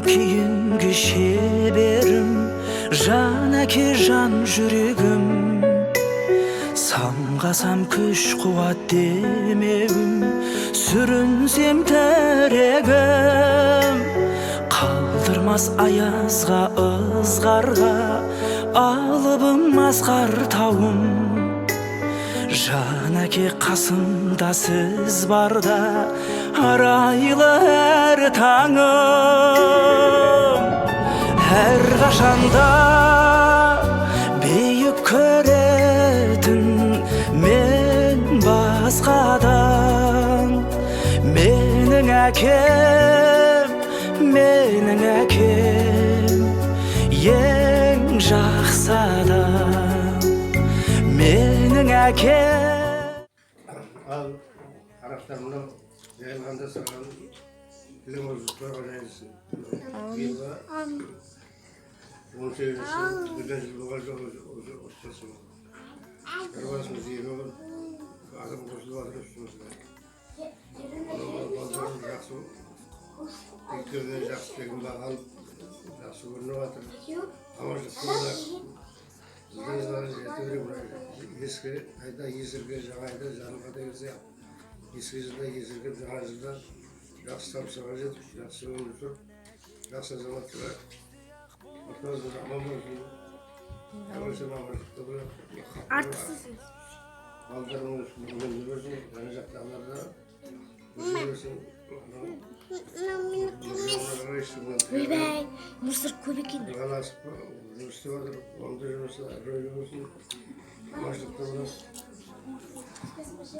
keyingi şeberim, janaki jan жүрегім. Самғасам күш қуат демегім, сүрінсем тәрегім. Қалдырмас аязға, ызғарға, алыбым асқар тауым. Жанаке қасымда сіз барда, арайлы әр таңым. Әр қашанда бейік көретін мен басқадан. Менің әкем, ең жақсы адам. Менің әкем. Ал арақтарымнан жайылғанда саған тілің өзі қойған жайылсын. Биылға 18-ші бірден жыл болған жоқ өстесің. Әрбасымыз егі болып, адам қосылып атыр үстімізге. Балдарым жақсы, бектерден жақсы тегін бағал, жақсы көрініп атыр. Аманшылық болар. Біздің жеті бере бұрайды. Ескі айда есірге, жаңа айда жанға деген сияқты. Ескі жылда есіргеп, жаңа жылда жақсы табысыға жетіп, жақсы өмір сүріп, жақсы азаматтарға отбасымыз аман болсын. Аман-сен аманшылықта болады. Артықсыз. Балдарымыз өмір берсін, жаны жақтағыларда өмір берсін. Ойбай, мусор көп екен. Бұған асып, жұмыс істеп жатыр, онда жұмысы рөлі болсын. Аманшылықта болады.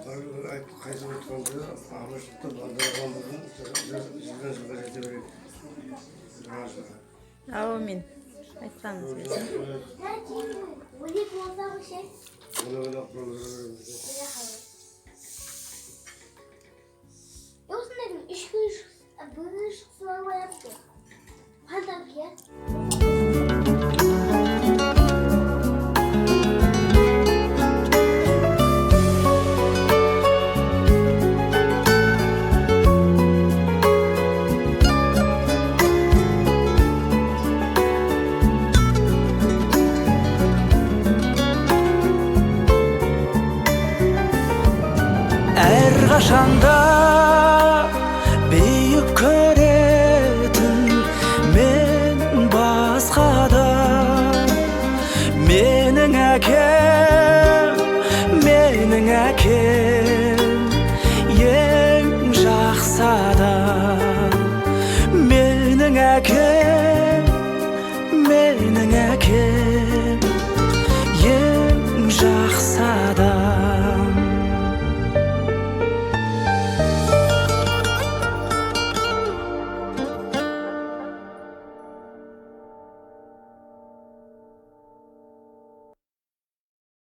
Барлығы айтып қайсып отырғанда аманшылықта балдар аман болсын, жылдан жылға жете береді. Аумин. Айтсаңыз. Оны ойлап